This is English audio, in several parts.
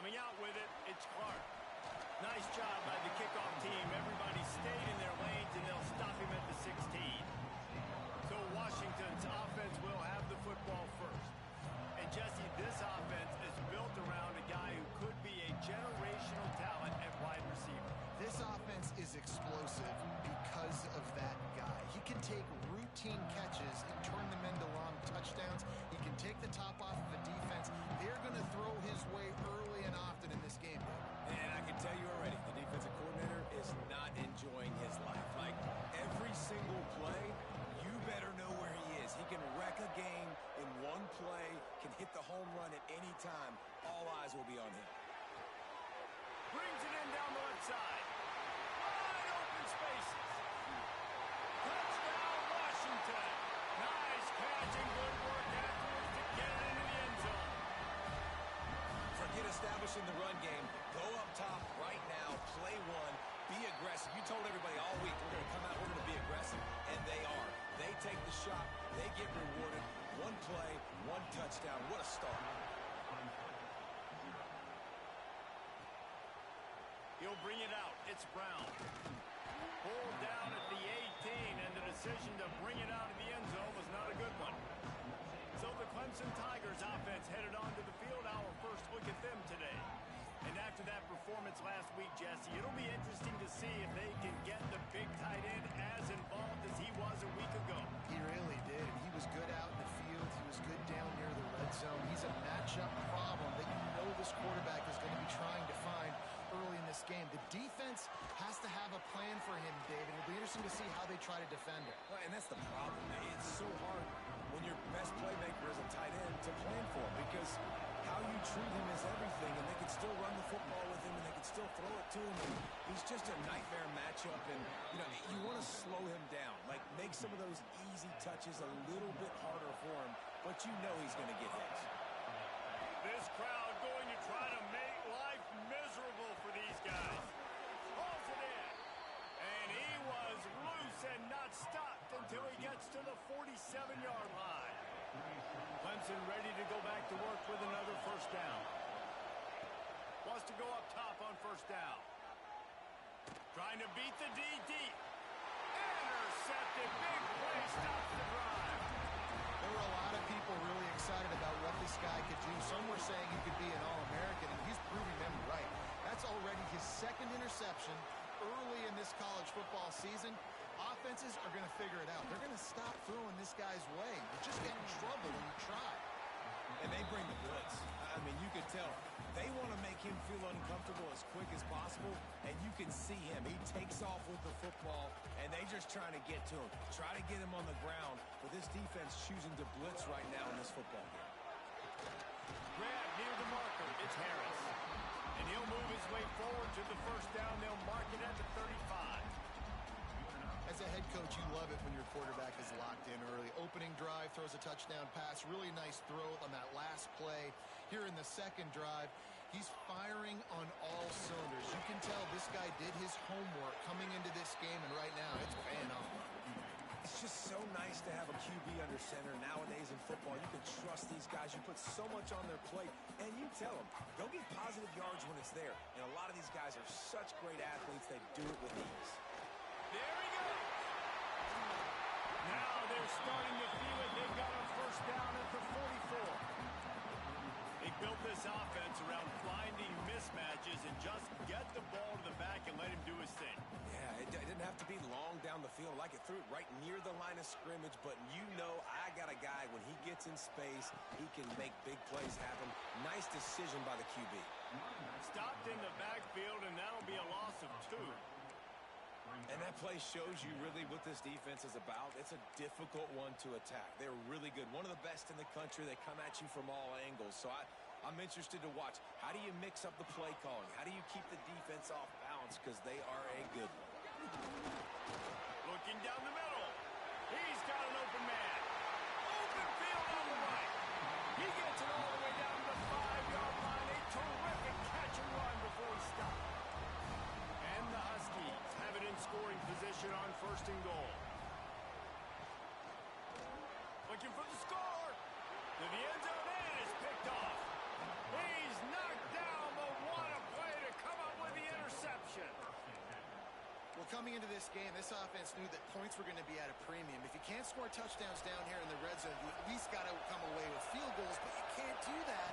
Coming out with it, it's Clark. Nice job by the kickoff team. Everybody stayed in their lanes, and they'll stop him at the 16. So Washington's offense will have the football first. And Jesse, this offense is built around a guy who could be a generational talent at wide receiver. This offense is explosive because of that guy. He can take routine catches and turn them into long touchdowns. He can take the top off of a defense. They're going to throw his way early and often in this game, Dave. And I can tell you already, the defensive coordinator is not enjoying his life. Like, every single play, you better know where he is. He can wreck a game in one play, can hit the home run at any time. All eyes will be on him. Brings it in down the left side. Wide open spaces. Touchdown, Washington. Nice catch and good work afterwards to get it into the end zone. Forget establishing the run game. Go up top right now. Play one. Be aggressive. You told everybody all week, we're going to come out, we're going to be aggressive, and they are. They take the shot. They get rewarded. One play, one touchdown. What a start. He'll bring it out. It's Brown. Pulled down at the 18, and the decision to bring it out of the end zone was not a good one. So the Clemson Tigers offense headed onto the field. Our first look at them today. And after that performance last week, Jesse, it'll be interesting to see if they can get the big tight end as involved as he was a week ago. He really did. He was good out in the field. He was good down near the red zone. He's a matchup problem that you know this quarterback is going to be trying to find early in this game. The defense has to have a plan for him, David. It'll be interesting to see how they try to defend it. Well, and that's the problem. It's so hard when your best playmaker is a tight end to plan for him, because how you treat him is everything, and they can still run the football with him, and they can still throw it to him. And he's just a nightmare matchup, and you want to slow him down, like make some of those easy touches a little bit harder for him, but you know he's going to get hits. This crowd going to try to make life miserable for these guys. Pulls it in. And he was loose and not stopped until he gets to the 47-yard line. Clemson ready to go back to work with another first down. Wants to go up top on first down. Trying to beat the DD. Intercepted. Big play. Stops the drive. There were a lot of people really excited about what this guy could do. Some were saying he could be an All-American, and he's proving them right. That's already his second interception early in this college football season. Offenses are going to figure it out. They're going to stop throwing this guy's way. You just get in trouble when you try. And they bring the blitz. I mean, you could tell. They want to make him feel uncomfortable as quick as possible, and you can see him. He takes off with the football, and they just trying to get to him. Try to get him on the ground, but this defense choosing to blitz right now in this football game. Grab near the marker. It's Harris. And he'll move his way forward to the first down. They'll mark it at the 35. As a head coach, you love it when your quarterback is locked in early. Opening drive, throws a touchdown pass. Really nice throw on that last play. Here in the second drive, he's firing on all cylinders. You can tell this guy did his homework coming into this game, and right now it's paying off. It's just so nice to have a QB under center. Nowadays in football, you can trust these guys. You put so much on their plate, and you tell them, go get positive yards when it's there. And a lot of these guys are such great athletes, they do it with ease. There he goes. Now they're starting to feel it. They've got a first down at the 44. They built this offense around finding mismatches and just get the ball to the back and let him do his thing. Yeah, it didn't have to be long down the field. Like it threw it right near the line of scrimmage, but you know I got a guy, when he gets in space, he can make big plays happen. Nice decision by the QB. Stopped in the backfield, and that'll be a loss of 2. And that play shows you really what this defense is about. It's a difficult one to attack. They're really good. One of the best in the country. They come at you from all angles. So I'm interested to watch. How do you mix up the play calling? How do you keep the defense off balance? Because they are a good one. Looking down the middle. He's got an open man. Open field on the right. He gets it all the way down to the 5-yard line. A terrific catch and run before he stopped. And the Huskies have it in scoring position on first and goal. Looking for the score. To the end zone, and it's picked off. He's knocked down, but coming into this game, this offense knew that points were going to be at a premium. If you can't score touchdowns down here in the red zone, you at least got to come away with field goals, but you can't do that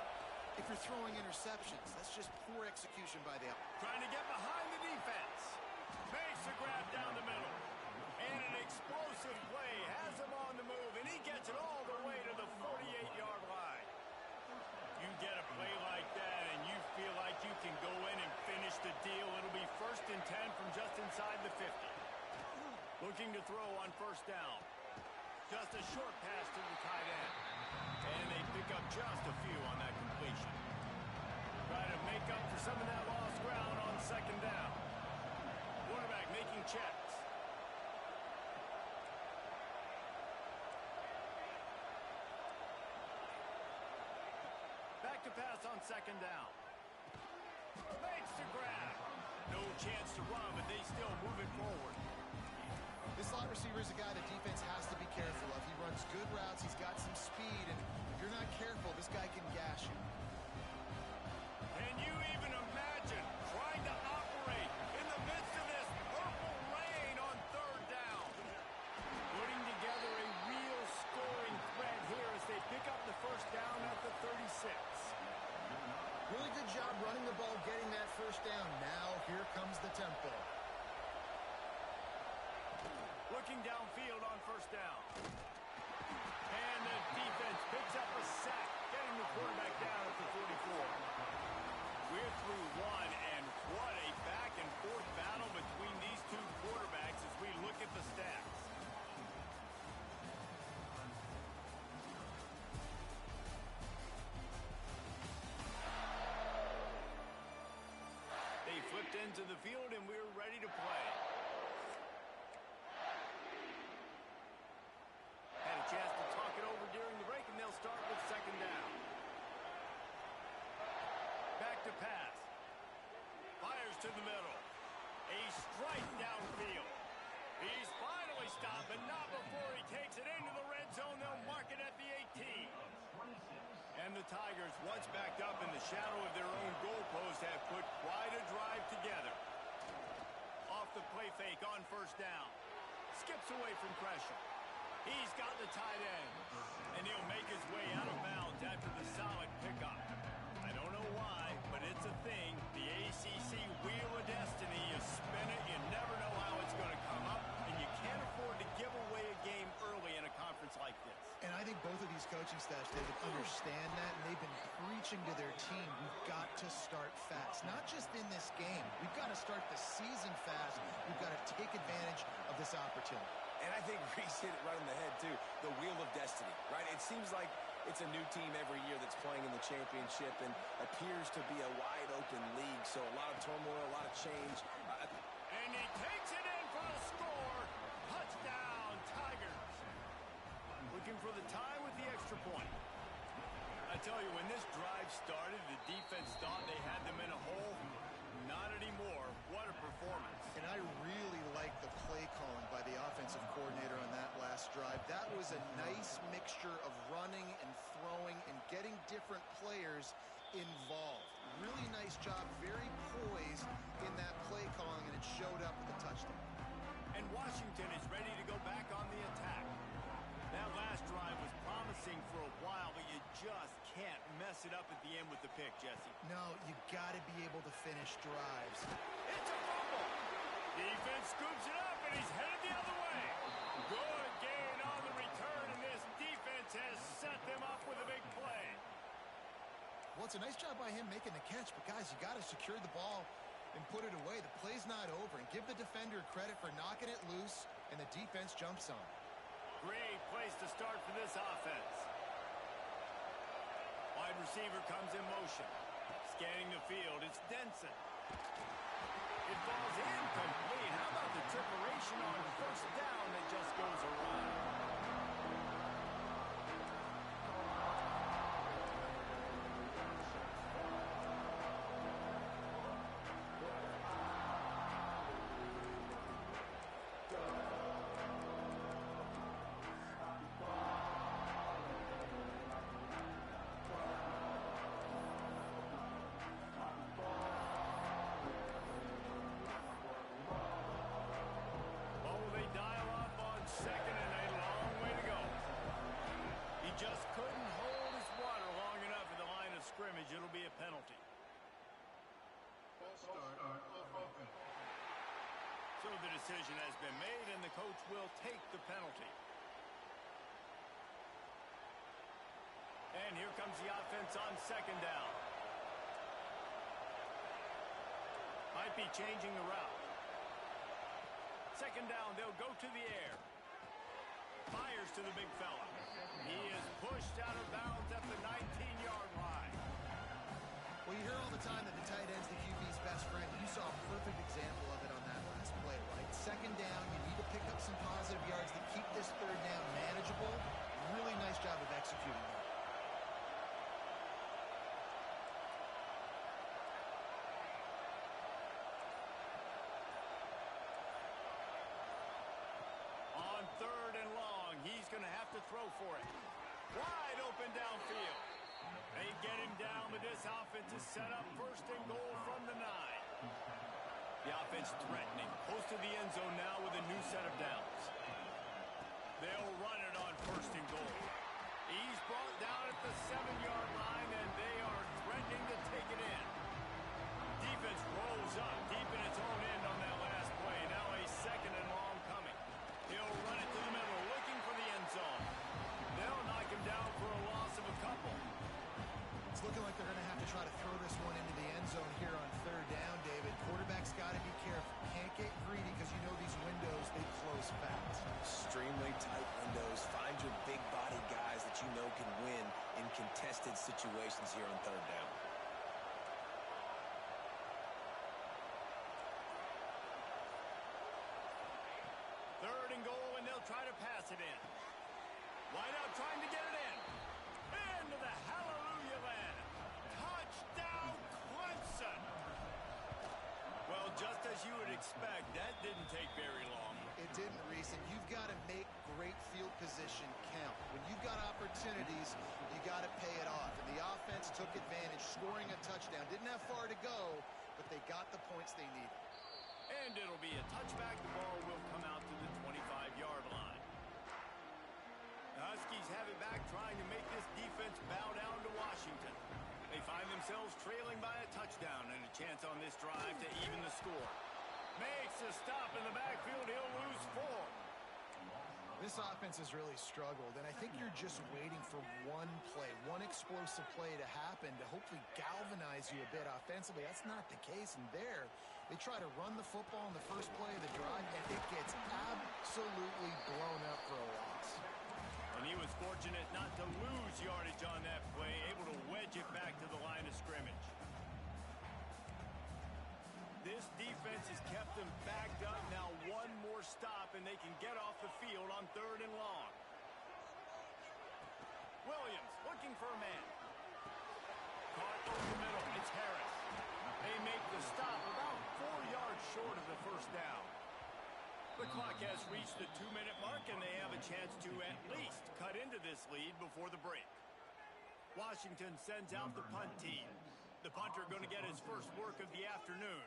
if you're throwing interceptions. That's just poor execution by the offense. Trying to get behind the defense. Makes a grab down the middle. And an explosive play has him on the move, and he gets it all the way to the 48-yard line. You get a play like that, and you feel like you can go in and finish the deal. It'll be 1st and 10 from just inside the 50. Looking to throw on 1st down. Just a short pass to the tight end. And they pick up just a few on that completion. Try to make up for some of that lost ground on 2nd down. Quarterback making checks. Back to pass on 2nd down. Makes the grab. No chance to run, but they still move it forward. This slot receiver is a guy the defense has to be careful of. He runs good routes. He's got some speed, and if you're not careful, this guy can gash you. Can you even imagine trying to operate in the midst of this purple rain on 3rd down? Putting together a real scoring threat here as they pick up the 1st down at the 36. Really good job running the ball, getting that 1st down. Now here comes the tempo. Looking downfield on 1st down. And the defense picks up a sack, getting the quarterback down at the 44. We're through one, and what a back-and-forth battle between these two quarterbacks as we look at the stats. They flipped into the field, and we're ready to play. Had a chance to talk it over during the break, and they'll start with 2nd down. Back to pass. Fires to the middle. A strike downfield. He's finally stopped, but not before he takes it into the red zone. They'll mark it at the 18. And the Tigers, once backed up in the shadow of their own goalpost, have put quite a drive together. Off the play fake on 1st down. Skips away from pressure. He's got the tight end, and he'll make his way out of bounds after the solid pickup. I don't know why, but it's a thing. The ACC Wheel of Destiny, you spin it, you never know how it's going to come up, and you can't afford to give away a game early in a conference like this. And I think both of these coaching staffs, David, understand that, and they've been preaching to their team, we've got to start fast. Not just in this game. We've got to start the season fast. We've got to take advantage of this opportunity. And I think Reese hit it right on the head, too. The Wheel of Destiny, right? It seems like it's a new team every year that's playing in the championship and appears to be a wide-open league. So a lot of turmoil, a lot of change. And he takes it in for the score. Touchdown, Tigers. Looking for the tie with the extra point. I tell you, when this drive started, the defense thought they had them in a hole. Not anymore. What a performance. And I really like the play calling by the offensive coordinator on that last drive. That was a nice mixture of running and throwing and getting different players involved. Really nice job, very poised in that play calling, and it showed up with a touchdown. And Washington is ready to go back on the attack. That last drive was promising for a while, but you just can't mess it up at the end with the pick, Jesse. No, you got to be able to finish drives. It's a fumble. Defense scoops it up, and he's headed the other way. Good gain on the return, and this defense has set them up with a big play. Well, it's a nice job by him making the catch, but guys, you got to secure the ball and put it away. The play's not over, and give the defender credit for knocking it loose, and the defense jumps on. Great place to start for this offense. Wide receiver comes in motion. Scanning the field, it's Denson. It falls incomplete. How about the trickeration on 1st down that just goes awry? scrimmage, it'll be a penalty. So the decision has been made, and the coach will take the penalty. And here comes the offense on second down. Might be changing the route. Second down, they'll go to the air. Fires to the big fella. He is pushed out of bounds at the 19-yard line. Well, you hear all the time that the tight end's the QB's best friend. You saw a perfect example of it on that last play, right? Second down, you need to pick up some positive yards to keep this third down manageable. Really nice job of executing that. On third and long, he's going to have to throw for it. Wide open downfield. They get him down, but this offense is set up first and goal from the 9. The offense threatening, close to the end zone now with a new set of downs. They'll run it on first and goal. He's brought down at the 7-yard line, and they are threatening to take it in. Defense rolls up deep in its own end on that last play. Now a second and long coming. He'll run it to the middle, looking for the end zone. They'll knock him down for a loss of a couple. It's looking like they're going to have to try to throw this one into the end zone here on third down, David. Quarterback's got to be careful. Can't get greedy because you know these windows, they close fast. Extremely tight windows. Find your big body guys that you know can win in contested situations here on third down. Third and goal, and they'll try to pass it in. Wide out trying to get it in. Into the hallelujah land. Touchdown, Clemson. Well, just as you would expect, that didn't take very long. It didn't, Reese, and you've got to make great field position count. When you've got opportunities, you got to pay it off. And the offense took advantage, scoring a touchdown. Didn't have far to go, but they got the points they needed. And it'll be a touchback. The ball will come out to the 25-yard line. The Huskies have it back, trying to make this defense bow down to Washington. They find themselves trailing by a touchdown and a chance on this drive to even the score. Makes a stop in the backfield. He'll lose 4. This offense has really struggled, and I think you're just waiting for one play, one explosive play to happen to hopefully galvanize you a bit offensively. That's not the case, and there they try to run the football in the first play of the drive, and it gets absolutely blown up for a loss. And he was fortunate not to lose yardage on that play, able to wedge it back to the line of scrimmage. This defense has kept them backed up. Now one more stop, and they can get off the field on third and long. Williams looking for a man. Caught over the middle. It's Harris. They make the stop about 4 yards short of the first down. The clock has reached the 2-minute mark, and they have a chance to at least cut into this lead before the break. Washington sends out the punt team. The punter going to get his first work of the afternoon.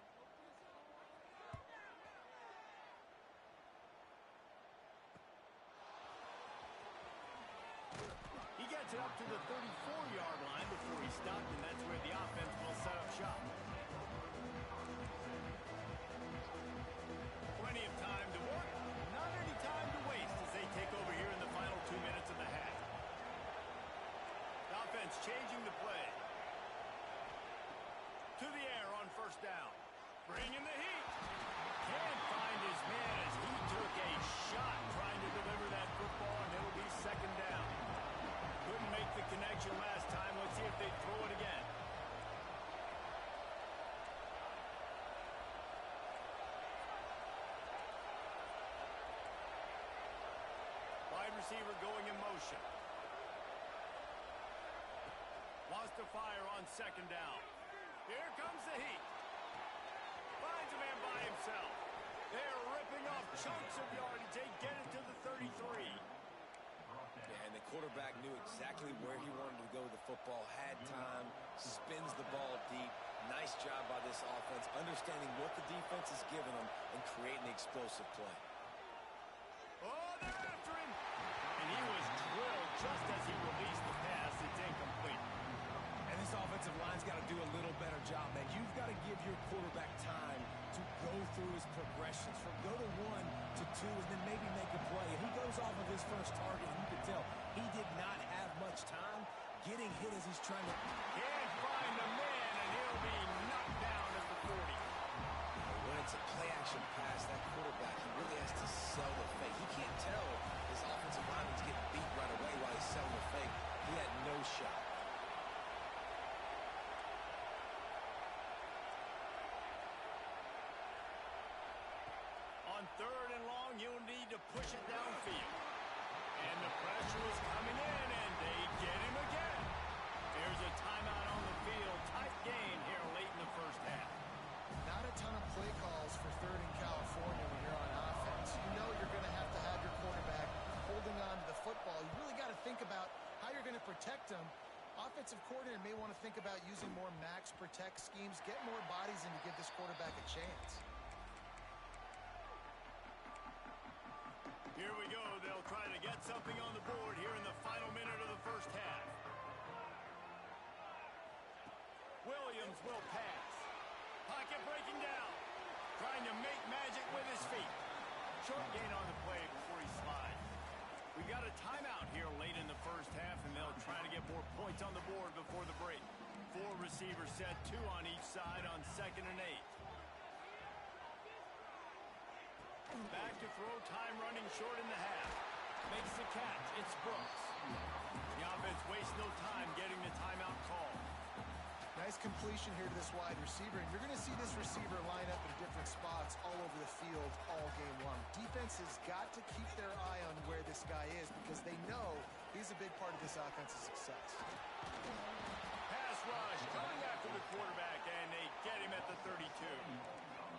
He gets it up to the 34-yard line before he stopped, and that's where the offense will set up shop. Plenty of time to work, not any time to waste as they take over here in the final 2 minutes of the half. The offense changing the play. To the air on first down. Bringing the heat. Can't find his man as he took a shot trying to deliver that football, and it'll be second down. Couldn't make the connection last time. Let's see if they throw it again. Wide receiver going in motion. Wants to fire on second down. Here comes the heat. Finds a man by himself. They're ripping off chunks of yardage. They get it to the 33. Yeah, and the quarterback knew exactly where he wanted to go with the football, had time, spins the ball deep. Nice job by this offense, understanding what the defense is giving them and creating the explosive play. Oh, they're after him. And he was drilled just as he released the pass. It's incomplete. And this offensive your quarterback time to go through his progressions from go to 1 to 2 and then maybe make a play. And he goes off of his first target, and you can tell he did not have much time getting hit as he's trying to... Can't find the man, and he'll be knocked down at the 40. When it's a play-action pass, that quarterback, he really has to sell the fake. He can't tell his offensive lineman's getting beat right away while he's selling the fake. He had no shot. On 3rd and long, you'll need to push it downfield. And the pressure is coming in, and they get him again. There's a timeout on the field. Tight game here late in the first half. Not a ton of play calls for 3rd and California when you're on offense. You know you're going to have your quarterback holding on to the football. You really got to think about how you're going to protect him. Offensive coordinator may want to think about using more max protect schemes, get more bodies in to give this quarterback a chance. Here we go. They'll try to get something on the board here in the final minute of the first half. Williams will pass. Pocket breaking down. Trying to make magic with his feet. Short gain on the play before he slides. We got a timeout here late in the first half, and they'll try to get more points on the board before the break. 4 receivers set, 2 on each side on 2nd and 8. Back to throw, time running short in the half. Makes the catch. It's Brooks. The offense wastes no time getting the timeout call. Nice completion here to this wide receiver, and you're going to see this receiver line up in different spots all over the field all game long. Defense has got to keep their eye on where this guy is because they know he's a big part of this offense's success. Pass rush going after the quarterback, and they get him at the 32.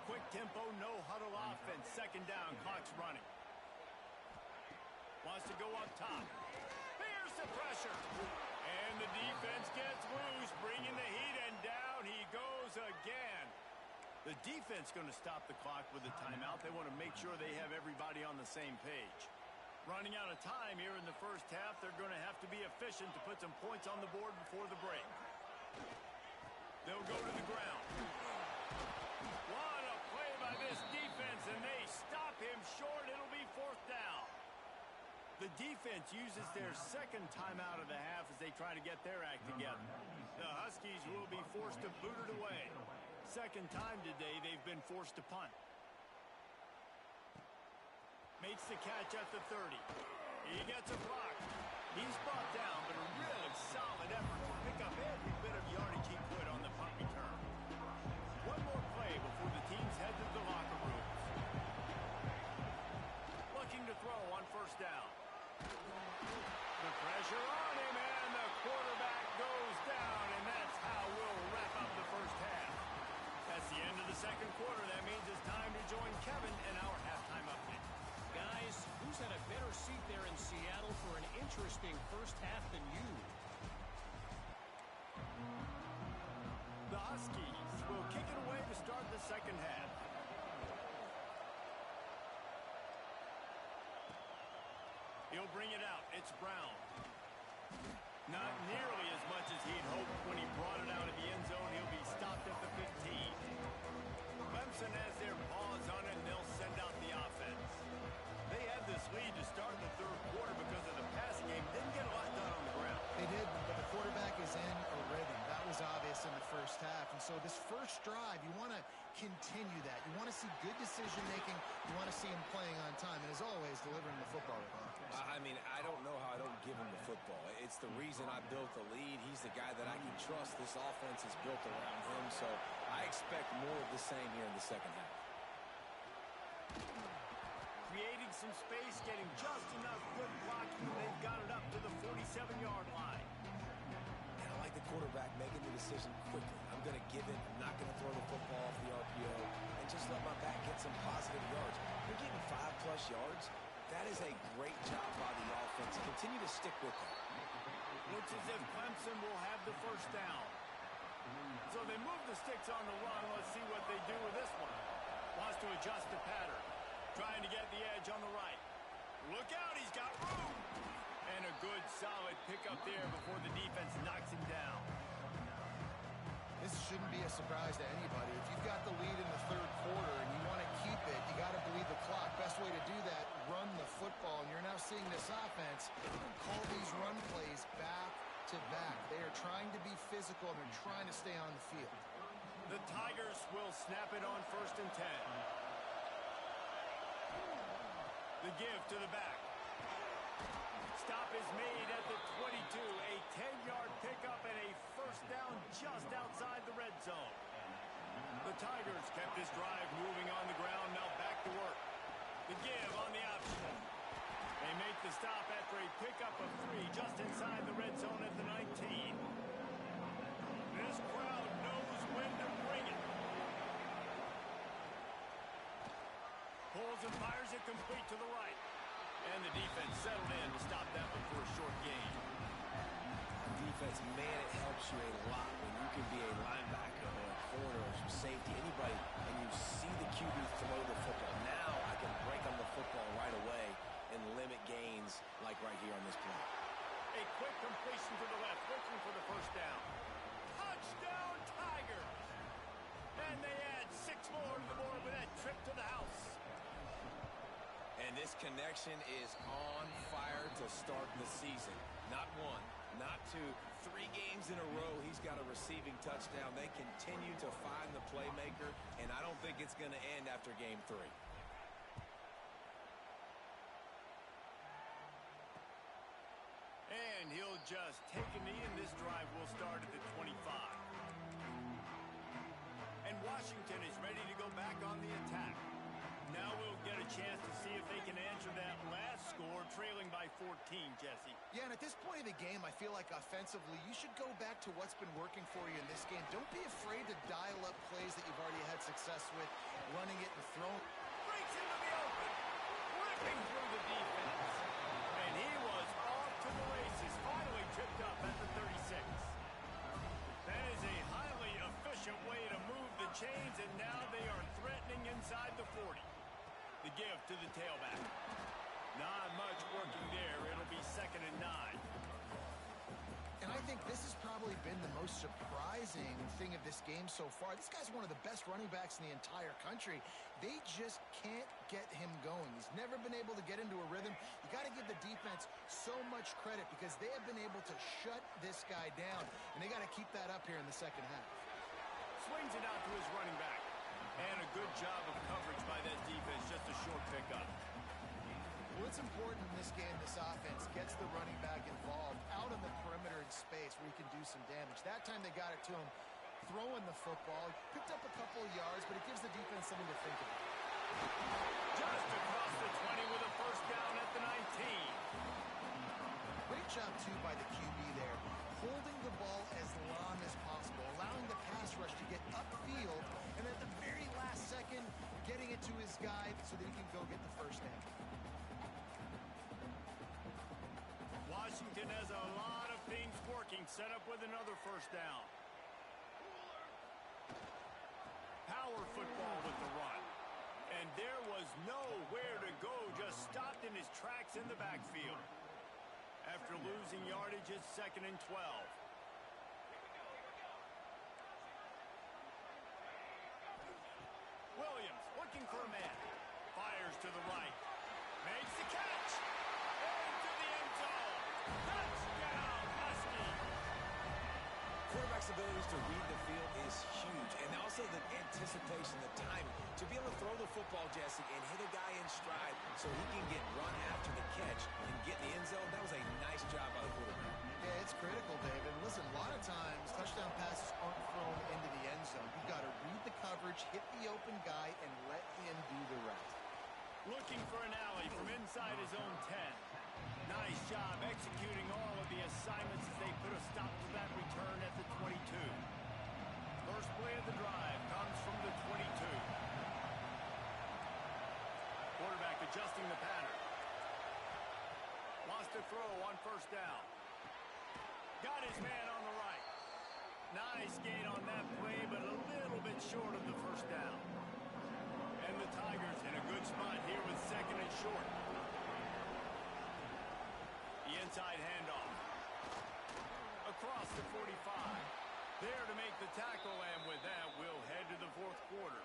Quick tempo, no huddle offense. 2nd down, clock's running. Wants to go up top. Here's the pressure. And the defense gets loose, bringing the heat, and down he goes again. The defense going to stop the clock with a timeout. They want to make sure they have everybody on the same page. Running out of time here in the first half, they're going to have to be efficient to put some points on the board before the break. They'll go to the ground. What a play by this defense, and they stop him short. It'll be 4th down. The defense uses their 2nd timeout of the half as they try to get their act together. The Huskies will be forced to boot it away. 2nd time today they've been forced to punt. Makes the catch at the 30. He gets a block. He's brought down, but a really solid effort to pick up every bit of yardage he could on the punt return. One more play before the teams head to the locker rooms. Looking to throw on 1st down. The pressure on him, and the quarterback goes down, and that's how we'll wrap up the first half. That's the end of the 2nd quarter. That means it's time to join Kevin in our halftime update. Guys, who's had a better seat there in Seattle for an interesting first half than you? The Huskies will kick it away to start the 2nd half. He'll bring it out. It's Brown. Not nearly as much as he'd hoped when he brought it out of the end zone. He'll be stopped at the 15. Clemson has their paws on it, and they'll send out the offense. They had this lead to start the 3rd quarter because of the passing game. Didn't get a lot done on the ground. They did, but the quarterback is in a rhythm. That was obvious in the first half. And so this first drive, you want to continue that. You want to see good decision-making. You want to see him playing on time. And as always, delivering the football with accuracy. I mean, I don't know how I don't give him the football. It's the reason I built the lead. He's the guy that I can trust. This offense is built around him. So I expect more of the same here in the 2nd half. Creating some space, getting just enough good blocking. They've got it up to the 47-yard line. And I like the quarterback making the decision quickly. I'm going to give it. I'm not going to throw the football off the RPO and just let my back get some positive yards. You're getting 5+ yards. That is a great job by the offense. Continue to stick with it. Looks as if Clemson will have the 1st down. So they move the sticks on the run. Let's see what they do with this one. Wants to adjust the pattern. Trying to get the edge on the right. Look out, he's got room. And a good, solid pickup there before the defense knocks him down. This shouldn't be a a surprise to anybody. If you've got the lead in the third quarter and you want to keep it, you got to bleed the clock. Best way to do that, run the football. And you're now seeing this offense call these run plays back to back. They are trying to be physical, and they're trying to stay on the field. The Tigers will snap it on 1st and 10. The give to the back. Stop is made at the 22. A 10-yard pickup and a first down just outside the red zone. The Tigers kept this drive moving on the ground. Now back to work. The give on the option. They make the stop after a pickup of 3 just inside the red zone at the 19. This crowd knows when to bring it. Pulls and fires it complete to the right. And the defense settled in to stop that one for a short gain. Defense, man, it helps you a lot when you can be a linebacker or a corner or some safety, anybody, and you see the QB throw the football. Now I can break on the football right away and limit gains like right here on this play. A quick completion to the left, looking for the first down. Touchdown, Tigers! And they add 6 more to the board with that trip to the house. And this connection is on fire to start the season. Not 1, not 2, 3 games in a row. He's got a receiving touchdown. They continue to find the playmaker, and I don't think it's going to end after game 3. And he'll just take a knee, and this drive will start at the 25. And Washington is ready to go back on the attack. Now we'll get a chance to see if they can answer that last score, trailing by 14, Jesse. Yeah, and at this point of the game, I feel like offensively, you should go back to what's been working for you in this game. Don't be afraid to dial up plays that you've already had success with, running it and throwing. Breaks into the open, ripping through the defense. And he was off to the races, finally tripped up at the 36. That is a highly efficient way to move the chains, and now they are threatening inside the 40. The give to the tailback. Not much working there. It'll be 2nd and 9. And I think this has probably been the most surprising thing of this game so far. This guy's one of the best running backs in the entire country. They just can't get him going. He's never been able to get into a rhythm. You got to give the defense so much credit because they have been able to shut this guy down, and they got to keep that up here in the second half. Swings it out to his running back. And a good job of coverage by that defense, just a short pickup. Well, it's important in this game, this offense gets the running back involved out on the perimeter in space where he can do some damage. That time they got it to him throwing the football. Picked up a couple of yards, but it gives the defense something to think about. Just across the 20 with a first down at the 19. Great job, too, by the QB there. Holding the ball as long as possible, allowing the pass rush to get upfield, and at the very last second, getting it to his guy so that he can go get the first down. Washington has a lot of things working, set up with another first down. Power football with the run. And there was nowhere to go, just stopped in his tracks in the backfield. After losing yardage, it's 2nd and 12. Williams looking for a man. Fires to the right. Makes the catch. Into the end zone. Touchdown, Husky. Quarterback's abilities to read the field is huge. And also the anticipation, the timing. To be able to throw the football, Jesse, and hit a guy in stride so he can get run after the catch and get in the end zone, that was a nice job by the quarterback. Yeah, it's critical, David. Listen, a lot of times touchdown passes aren't thrown into the end zone. You've got to read the coverage, hit the open guy, and let him do the rest. Looking for an alley from inside his own 10. Nice job executing all of the assignments as they put a stop to that return at the 22. First play of the drive comes from the 22. Quarterback adjusting the pattern. Wants to throw on first down. Got his man on the right. Nice gain on that play, but a little bit short of the first down. And the Tigers in a good spot here with 2nd and short. The inside handoff. Across the 45. There to make the tackle, and with that, we'll head to the fourth quarter.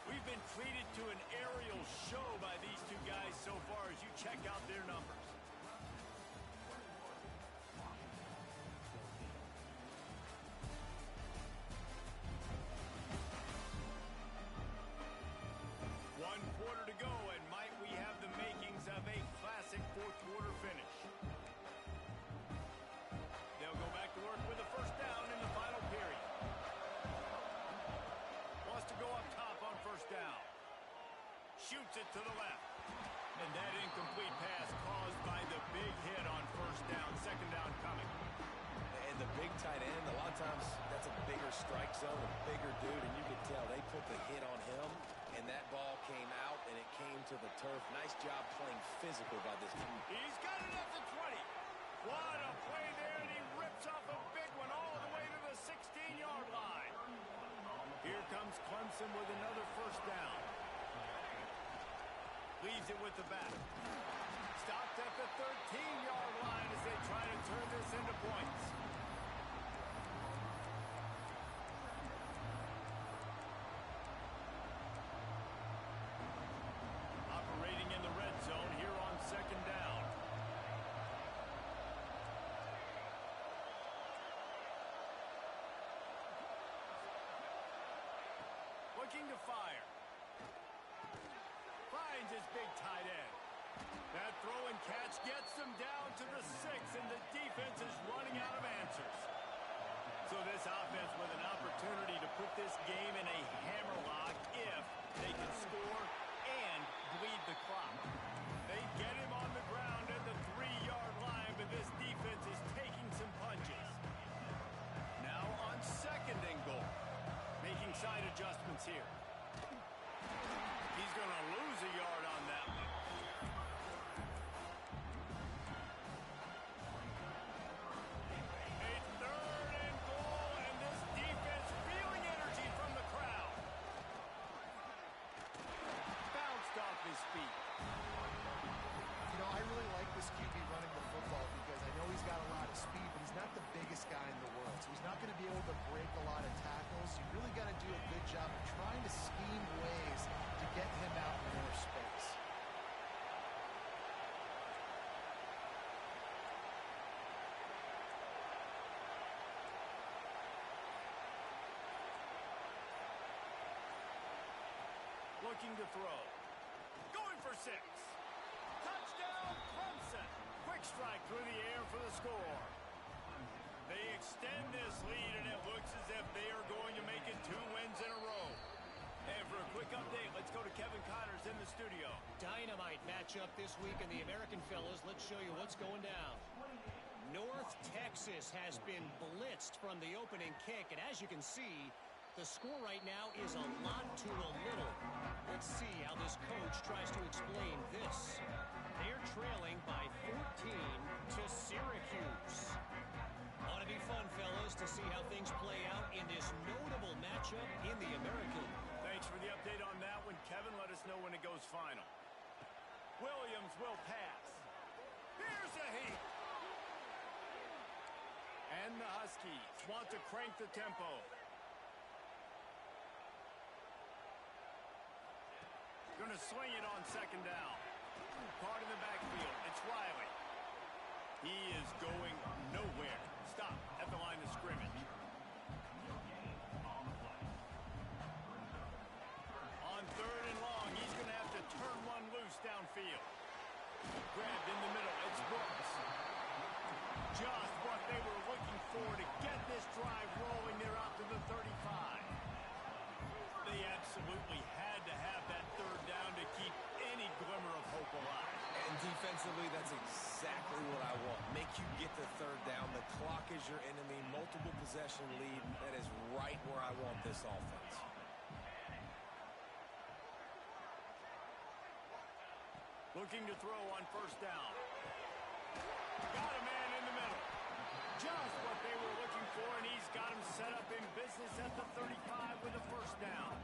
We've been treated to an aerial show by these two guys so far as you check out their numbers. One quarter to go, and might we have the makings of a classic fourth quarter finish. They'll go back to work with a first down in the final period. Wants to go up top on first down. Shoots it to the left. And that incomplete pass caused by the big hit on first down. Second down coming. And the big tight end, a lot of times that's a bigger strike zone, a bigger dude, and you can tell they put the hit on him, and that ball came out, and it came to the turf. Nice job playing physical by this team. He's got it at the 20. What a play there, and he rips off a big one all the way to the 16-yard line. Here comes Clemson with another first down. Leaves it with the back. Stopped at the 13-yard line as they try to turn this into points. Operating in the red zone here on second down. Looking to fire. Finds his big tight end. That throw and catch gets them down to the 6, and the defense is running out of answers. So this offense with an opportunity to put this game in a hammerlock if they can score and bleed the clock. They get him on the ground at the 3-yard line, but this defense is taking some punches. Now on second and goal. Making side adjustments here. He's going to lose a yard on that one. A third and goal, and this defense feeling energy from the crowd. Bounced off his feet. You know, I really like this QB running the football because I know he's got a lot of speed, but he's not the biggest guy in the world. So he's not going to be able to break a lot of tackles. You really got to do a good job of trying to scheme ways to get him out in more space. Looking to throw. Going for 6. Touchdown, Clemson. Quick strike through the air for the score. They extend this lead, and it looks as if they are going to make it 2 wins in a row. And for a quick update, let's go to Kevin Connors in the studio. Dynamite matchup this week in the American, fellas. Let's show you what's going down. North Texas has been blitzed from the opening kick, and as you can see, the score right now is a lot to a little. Let's see how this coach tries to explain this. They're trailing by 14 to Syracuse. Ought to be fun, fellas, to see how things play out in this notable matchup in the American. Thanks for the update on that one, Kevin. Let us know when it goes final. Williams will pass. Here's a heat. And the Huskies want to crank the tempo. Going to swing it on second down. Caught in the backfield. It's Riley. He is going nowhere. Stop at the line of scrimmage. On third and long, he's going to have to turn one loose downfield. Grabbed in the middle. It's Brooks. Just what they were looking for to get this drive rolling. They're out to the 35. They absolutely had to have that third down to keep any glimmer of hope alive. And defensively, that's exactly what I want. Make you get the third down. The clock is your enemy. Multiple possession lead. That is right where I want this offense. Looking to throw on first down. Got a man in the middle. Just what they were looking for, and he's got him set up in business at the 35 with a first down.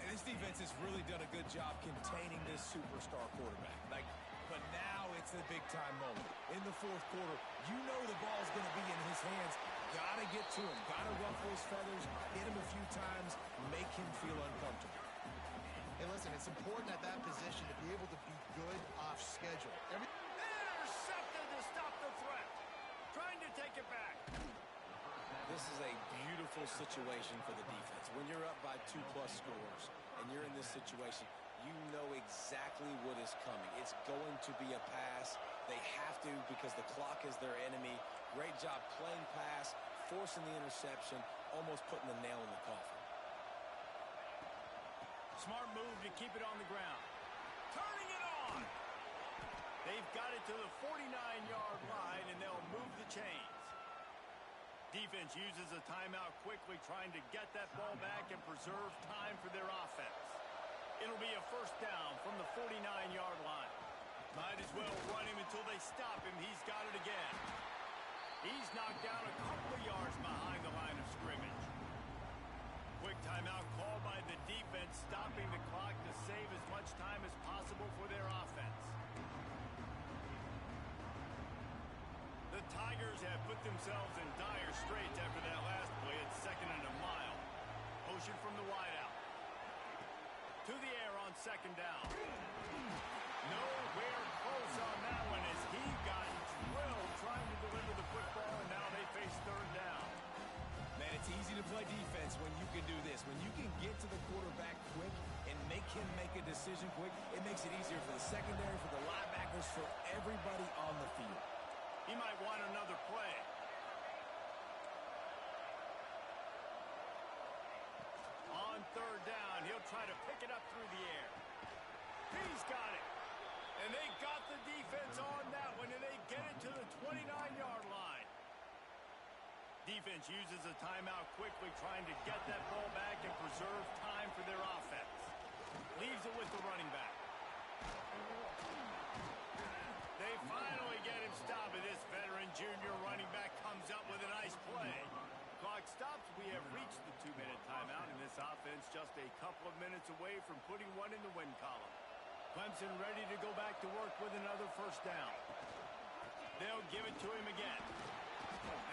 And This defense has really done a good job containing this superstar quarterback. But now it's the big-time moment. In the fourth quarter, you know the ball's going to be in his hands. Got to get to him. Got to ruffle his feathers, hit him a few times, make him feel uncomfortable. Hey, listen, it's important at that position to be able to be good off schedule. Intercepted to stop the threat. Trying to take it back. This is a beautiful situation for the defense. When you're up by 2+ scores and you're in this situation, you know exactly what is coming. It's going to be a pass. They have to because the clock is their enemy. Great job playing pass, forcing the interception, almost putting the nail in the coffin. Smart move to keep it on the ground. Turning it on. They've got it to the 49-yard line, and they'll move the chains. Defense uses a timeout quickly, trying to get that ball back and preserve time for their offense. It'll be a first down from the 49-yard line. Might as well run him until they stop him. He's got it again. He's knocked down a couple of yards behind the line of scrimmage. Quick timeout called by the defense, stopping the clock to save as much time as possible for their offense. The Tigers have put themselves in dire straits after that last play at 2nd and a mile. Motion from the wideout. To the air on 2nd down. Nowhere close on that one as he got drilled trying to deliver the football, and now they face 3rd down. Man, it's easy to play defense when you can do this. When you can get to the quarterback quick and make him make a decision quick, it makes it easier for the secondary, for the linebackers, for everybody on the field. He might want another play. On 3rd down, he'll try to pick it up through the air. He's got it. And they got the defense on that one, and they get it to the 29-yard line. Defense uses a timeout quickly, trying to get that ball back and preserve time for their offense. Leaves it with the running back. They finally get him stopped, and this veteran junior running back comes up with a nice play. Clock stops. We have reached the 2-minute timeout, and this offense just a couple of minutes away from putting one in the win column. Clemson ready to go back to work with another first down. They'll give it to him again.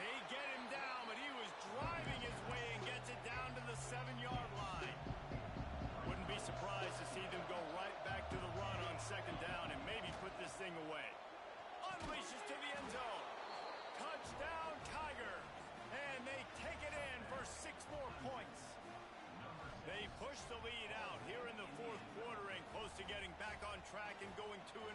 They get him down, but he was driving his way and gets it down to the 7-yard line. Wouldn't be surprised to see them go right back to the run on 2nd down and maybe put this thing away. Unleashes to the end zone. Touchdown, Tiger. And they take it in for 6 more points. They push the lead out here in the 4th quarter and close to getting back on track and going 2-1.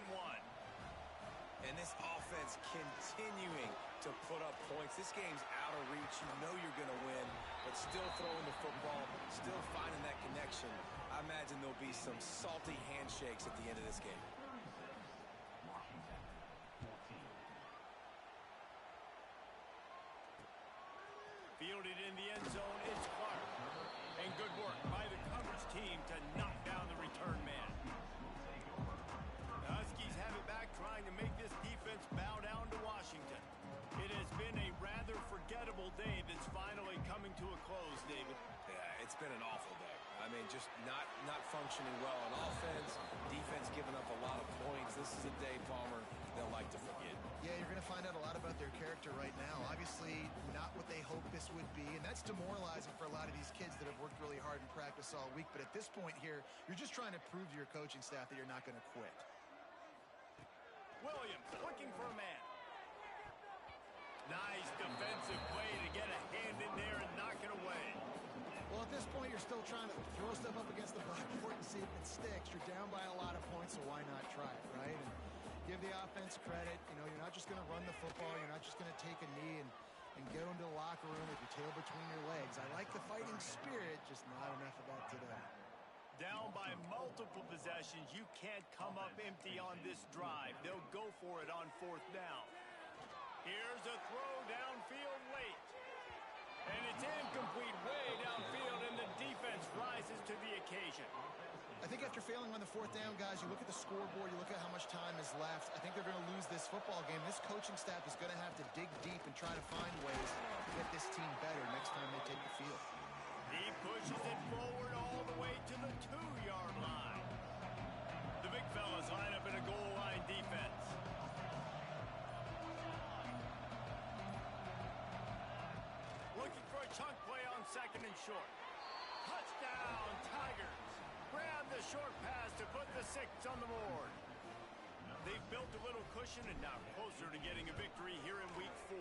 And this offense continuing to put up points. This game's out of reach. You know you're going to win, but still throwing the football, still finding that connection. I imagine there'll be some salty handshakes at the end of this game. Fielded in the end zone, it's Clark. And good work by the coverage team to knock down the return man. The Huskies have it back, trying to make this defense bow down to Washington. It has been a rather forgettable day that's finally coming to a close, David. Yeah, it's been an awful day. I mean, just not functioning well on offense, defense giving up a lot of points. This is a day, Palmer, they'll like to forget. Yeah, you're going to find out a lot about their character right now. Obviously, not what they hoped this would be, and that's demoralizing for a lot of these kids that have worked really hard in practice all week. But at this point here, you're just trying to prove to your coaching staff that you're not going to quit. Williams looking for a man. Nice defensive play to get a hand in there and knock it away. Well, at this point, you're still trying to throw stuff up against the blackboard and see if it sticks. You're down by a lot of points, so why not try it, right? And give the offense credit. You know, you're not just going to run the football. You're not just going to take a knee and go into the locker room with your tail between your legs. I like the fighting spirit, just not enough of that today. Down by multiple possessions, you can't come up empty on this drive. They'll go for it on 4th down. Here's a throw downfield late. And it's incomplete way downfield, and the defense rises to the occasion. I think after failing on the 4th down, guys, you look at the scoreboard, you look at how much time is left. I think they're going to lose this football game. This coaching staff is going to have to dig deep and try to find ways to get this team better next time they take the field. Deep Pushes it forward all the way to the 2-yard line. The big fellas line up in a goal line defense. Looking for a chunk play on 2nd and short. Touchdown, Tigers. Grab the short pass to put the 6 on the board. They've built a little cushion and now closer to getting a victory here in week 4.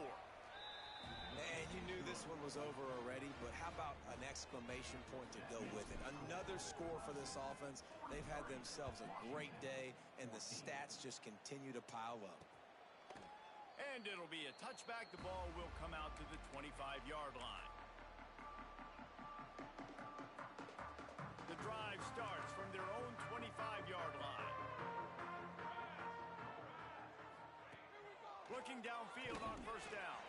Man, you knew this one was over already, but how about an exclamation point to go with it? Another score for this offense. They've had themselves a great day, and the stats just continue to pile up. And it'll be a touchback. The ball will come out to the 25-yard line. The drive starts from their own 25-yard line. Looking downfield on 1st down.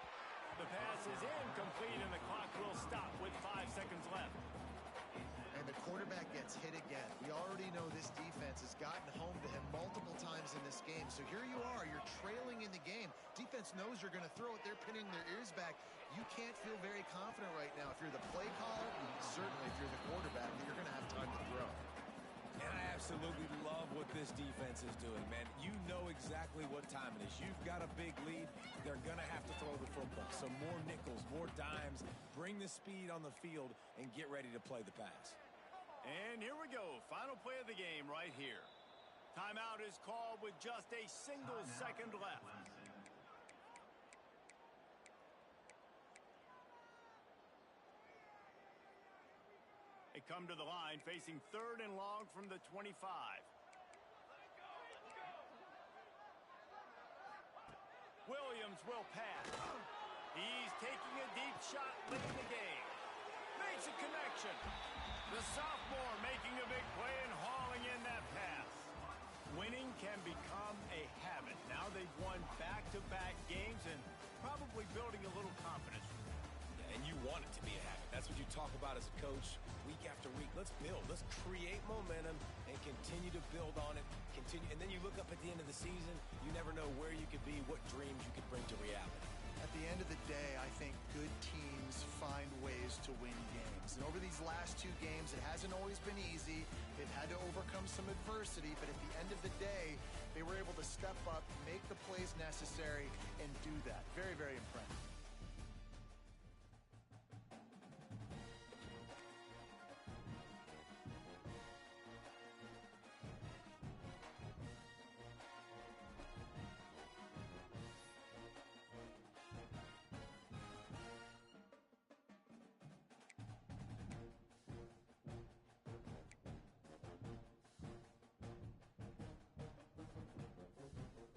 The pass is incomplete, and the clock will stop with 5 seconds left. And the quarterback gets hit again. We already know this defense has gotten home to him multiple times in this game. So here you are, you're trailing in the game. Defense knows you're going to throw it. They're pinning their ears back. You can't feel very confident right now. If you're the play caller, certainly if you're the quarterback, that you're going to have time to throw. And I absolutely love what this defense is doing, man. You know exactly what time it is. You've got a big lead. They're going to have to throw the football. So more nickels, more dimes. Bring the speed on the field and get ready to play the pass. And here we go. Final play of the game right here. Timeout is called with just a single second left. They come to the line facing 3rd and long from the 25. Williams will pass. He's taking a deep shot late in the game. Makes a connection. The sophomore making a big play and hauling in that pass. Winning can become a habit. Now they've won back-to-back games and probably building a little confidence. And you want it to be a habit. That's what you talk about as a coach week after week. Let's build. Let's create momentum and continue to build on it. And then you look up at the end of the season, you never know where you could be, what dreams you could bring to reality. At the end of the day, I think good teams find ways to win games. And over these last 2 games, it hasn't always been easy. They've had to overcome some adversity, but at the end of the day, they were able to step up, make the plays necessary, and do that. Very, very impressive.